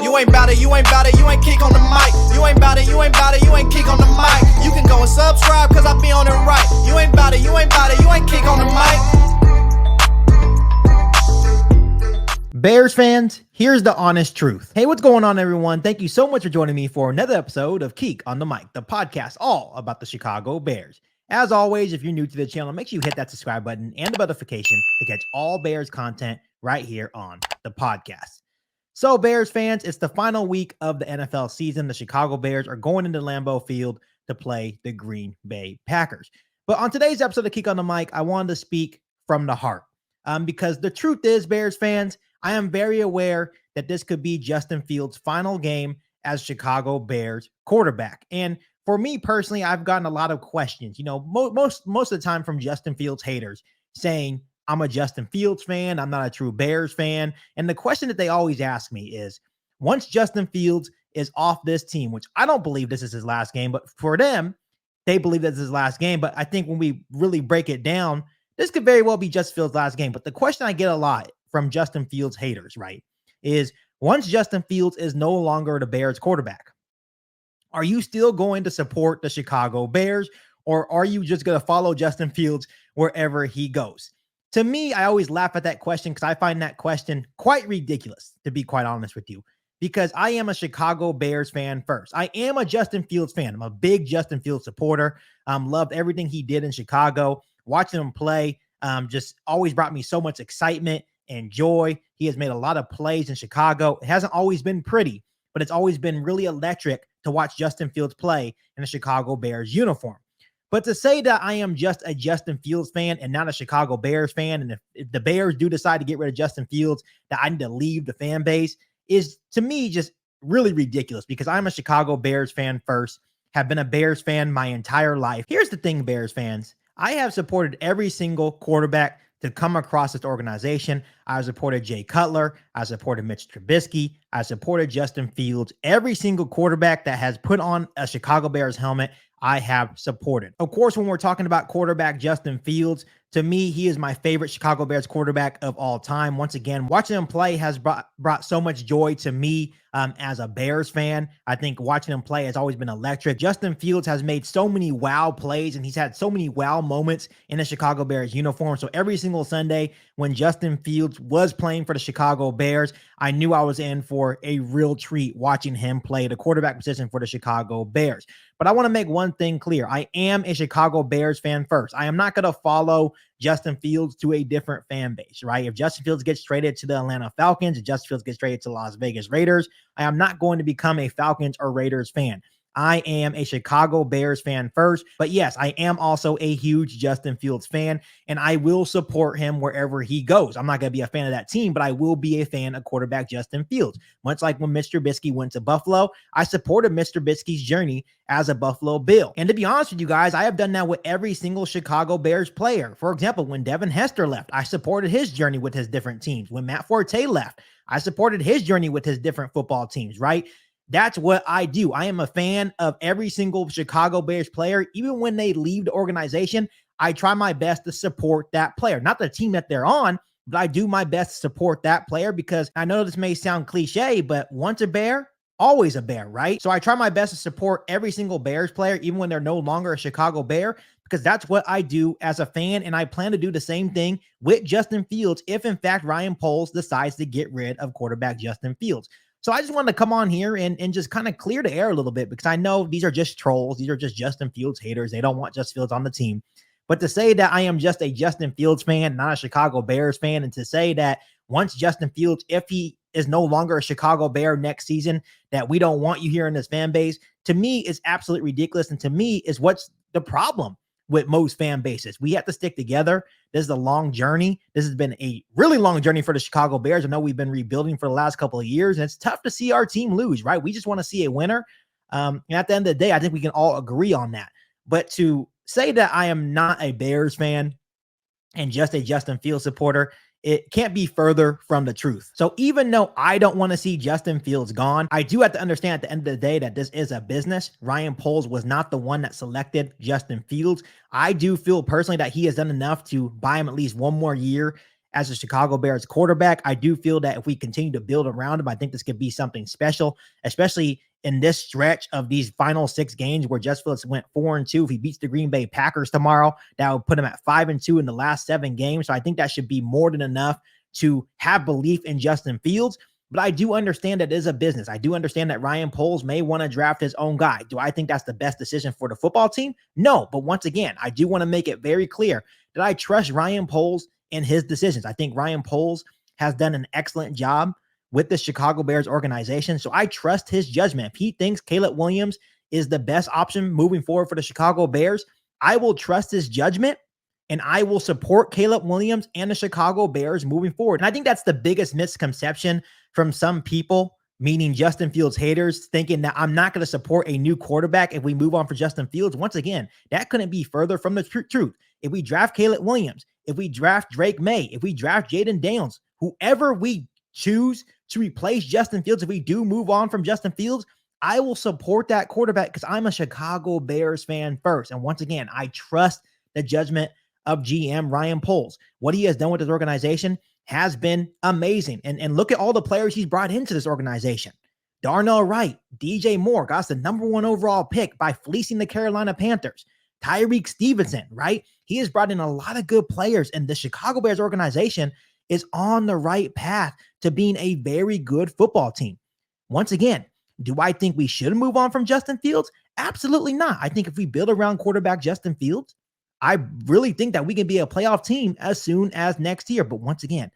You ain't bout it, you ain't bout it, you ain't kick on the mic. You ain't bout it, you ain't bout it, you ain't kick on the mic. You can go and subscribe cause I be on it right. You ain't bout it, you ain't bout it, you ain't kick on the mic. Bears fans, here's the honest truth. Hey, what's going on, everyone? Thank you so much for joining me for another episode of Keek on the Mic, the podcast all about the Chicago Bears. As always, if you're new to the channel, make sure you hit that subscribe button and the notification to catch all Bears content right here on the podcast. So, Bears fans, it's the final week of the NFL season. The Chicago Bears are going into Lambeau Field to play the Green Bay Packers. But on today's episode of Keek on the Mic, I wanted to speak from the heart. Because the truth is, Bears fans, I am very aware that this could be Justin Fields' final game as Chicago Bears quarterback. And for me personally, I've gotten a lot of questions, most of the time from Justin Fields haters saying, I'm a Justin Fields fan, I'm not a true Bears fan. And the question that they always ask me is, once Justin Fields is off this team, which I don't believe this is his last game, but for them, they believe this is his last game. But I think when we really break it down, this could very well be Justin Fields' last game. But the question I get a lot from Justin Fields haters, right, is once Justin Fields is no longer the Bears quarterback, are you still going to support the Chicago Bears, or are you just going to follow Justin Fields wherever he goes? To me, I always laugh at that question because I find that question quite ridiculous, to be quite honest with you, because I am a Chicago Bears fan first. I am a Justin Fields fan. I'm a big Justin Fields supporter. Loved everything he did in Chicago. Watching him play just always brought me so much excitement and joy. He has made a lot of plays in Chicago. It hasn't always been pretty, but it's always been really electric to watch Justin Fields play in a Chicago Bears uniform. But to say that I am just a Justin Fields fan and not a Chicago Bears fan, and if the Bears do decide to get rid of Justin Fields, that I need to leave the fan base, is to me just really ridiculous, because I'm a Chicago Bears fan first, have been a Bears fan my entire life. Here's the thing, Bears fans. I have supported every single quarterback to come across this organization. I supported Jay Cutler. I supported Mitch Trubisky. I supported Justin Fields. Every single quarterback that has put on a Chicago Bears helmet, I have supported. Of course, when we're talking about quarterback Justin Fields, to me, he is my favorite Chicago Bears quarterback of all time. Once again, watching him play has brought so much joy to me as a Bears fan. I think watching him play has always been electric. Justin Fields has made so many wow plays, and he's had so many wow moments in the Chicago Bears uniform. So every single Sunday when Justin Fields was playing for the Chicago Bears, I knew I was in for a real treat watching him play the quarterback position for the Chicago Bears. But I want to make one thing clear. I am a Chicago Bears fan first. I am not going to follow Justin Fields to a different fan base, right? If Justin Fields gets traded to the Atlanta Falcons, if Justin Fields gets traded to Las Vegas Raiders, I am not going to become a Falcons or Raiders fan. I am a Chicago Bears fan first, but yes, I am also a huge Justin Fields fan, and I will support him wherever he goes. I'm not going to be a fan of that team, but I will be a fan of quarterback Justin Fields. Much like when Mr. Trubisky went to Buffalo, I supported Mr. Trubisky's journey as a Buffalo Bill. And to be honest with you guys, I have done that with every single Chicago Bears player. For example, when Devin Hester left, I supported his journey with his different teams. When Matt Forte left, I supported his journey with his different football teams, right? That's what I do. I am a fan of every single Chicago Bears player. Even when they leave the organization, I try my best to support that player. Not the team that they're on, but I do my best to support that player, because I know this may sound cliche, but once a Bear, always a Bear, right? So I try my best to support every single Bears player, even when they're no longer a Chicago Bear, because that's what I do as a fan, and I plan to do the same thing with Justin Fields if, in fact, Ryan Poles decides to get rid of quarterback Justin Fields. So I just wanted to come on here and just kind of clear the air a little bit, because I know these are just trolls. These are just Justin Fields haters. They don't want Justin Fields on the team. But to say that I am just a Justin Fields fan, not a Chicago Bears fan, and to say that once Justin Fields, if he is no longer a Chicago Bear next season, that we don't want you here in this fan base, to me is absolutely ridiculous. And to me is what's the problem with most fan bases. We have to stick together. This is a long journey. This has been a really long journey for the Chicago Bears. I know we've been rebuilding for the last couple of years, and it's tough to see our team lose, right? We just want to see a winner. And at the end of the day, I think we can all agree on that. But to say that I am not a Bears fan and just a Justin Fields supporter, it can't be further from the truth. So even though I don't want to see Justin Fields gone, I do have to understand at the end of the day that this is a business. Ryan Poles was not the one that selected Justin Fields. I do feel personally that he has done enough to buy him at least one more year as a Chicago Bears quarterback. I do feel that if we continue to build around him, I think this could be something special, especially in this stretch of these final 6 games where Justin Fields went 4-2. If he beats the Green Bay Packers tomorrow, that would put him at 5-2 in the last 7 games. So I think that should be more than enough to have belief in Justin Fields. But I do understand that it is a business. I do understand that Ryan Poles may want to draft his own guy. Do I think that's the best decision for the football team? No. But once again, I do want to make it very clear that I trust Ryan Poles in his decisions. I think Ryan Poles has done an excellent job with the Chicago Bears organization. So I trust his judgment. If he thinks Caleb Williams is the best option moving forward for the Chicago Bears, I will trust his judgment. And I will support Caleb Williams and the Chicago Bears moving forward. And I think that's the biggest misconception from some people, meaning Justin Fields haters, thinking that I'm not going to support a new quarterback if we move on for Justin Fields. Once again, that couldn't be further from the truth. If we draft Caleb Williams, if we draft Drake May, if we draft Jaden Daniels, whoever we choose to replace Justin Fields, if we do move on from Justin Fields, I will support that quarterback because I'm a Chicago Bears fan first. And once again, I trust the judgment of GM Ryan Poles. What he has done with his organization has been amazing. And look at all the players he's brought into this organization. Darnell Wright, DJ Moore got us the #1 overall pick by fleecing the Carolina Panthers. Tyreek Stevenson, right? He has brought in a lot of good players, and the Chicago Bears organization is on the right path to being a very good football team. Once again, do I think we should move on from Justin Fields? Absolutely not. I think if we build around quarterback Justin Fields, I really think that we can be a playoff team as soon as next year. But once again,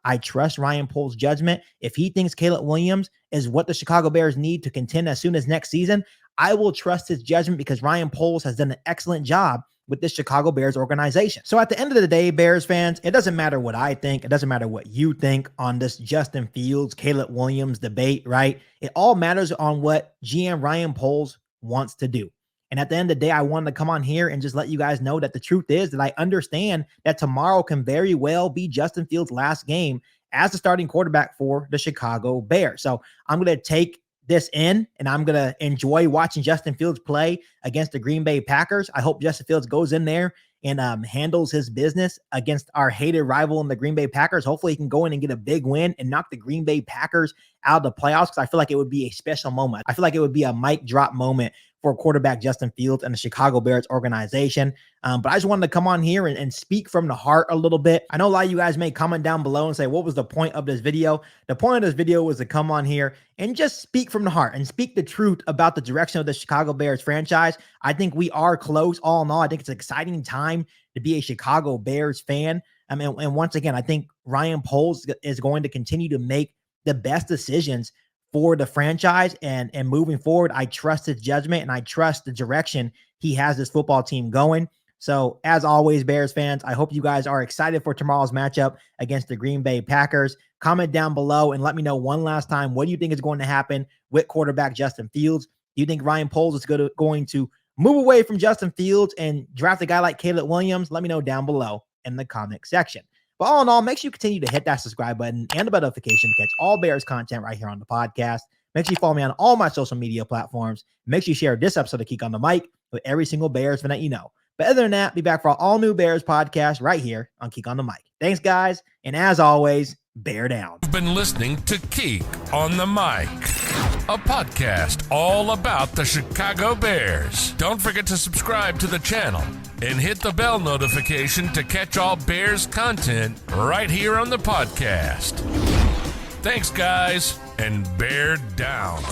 I trust Ryan Poles' judgment. If he thinks Caleb Williams is what the Chicago Bears need to contend as soon as next season, I will trust his judgment because Ryan Poles has done an excellent job with the Chicago Bears organization. So at the end of the day, Bears fans, it doesn't matter what I think. It doesn't matter what you think on this Justin Fields, Caleb Williams debate, right? It all matters on what GM Ryan Poles wants to do. And at the end of the day, I wanted to come on here and just let you guys know that the truth is that I understand that tomorrow can very well be Justin Fields' last game as the starting quarterback for the Chicago Bears. So I'm going to take this in and I'm going to enjoy watching Justin Fields play against the Green Bay Packers. I hope Justin Fields goes in there and handles his business against our hated rival in the Green Bay Packers. Hopefully he can go in and get a big win and knock the Green Bay Packers out of the playoffs because I feel like it would be a special moment. I feel like it would be a mic drop moment for quarterback Justin Fields and the Chicago Bears organization. But I just wanted to come on here and speak from the heart a little bit. I know a lot of you guys may comment down below and say, what was the point of this video? The point of this video was to come on here and just speak from the heart and speak the truth about the direction of the Chicago Bears franchise. I think we are close all in all. I think it's an exciting time to be a Chicago Bears fan. And once again, I think Ryan Poles is going to continue to make the best decisions for the franchise and moving forward. I trust his judgment and I trust the direction he has this football team going. So as always, Bears fans, I hope you guys are excited for tomorrow's matchup against the Green Bay Packers. Comment down below and let me know one last time, what do you think is going to happen with quarterback Justin Fields? Do you think Ryan Poles is going to move away from Justin Fields and draft a guy like Caleb Williams? Let me know down below in the comment section. But all in all, make sure you continue to hit that subscribe button and the bell notification to catch all Bears content right here on the podcast. Make sure you follow me on all my social media platforms. Make sure you share this episode of Geek on the Mic with every single Bears fan that you know. But other than that, be back for our all new Bears podcast right here on Geek on the Mic. Thanks, guys. And as always, bear down. You've been listening to Geek on the Mic, a podcast all about the Chicago Bears. Don't forget to subscribe to the channel and hit the bell notification to catch all Bears content right here on the podcast. Thanks, guys, and bear down.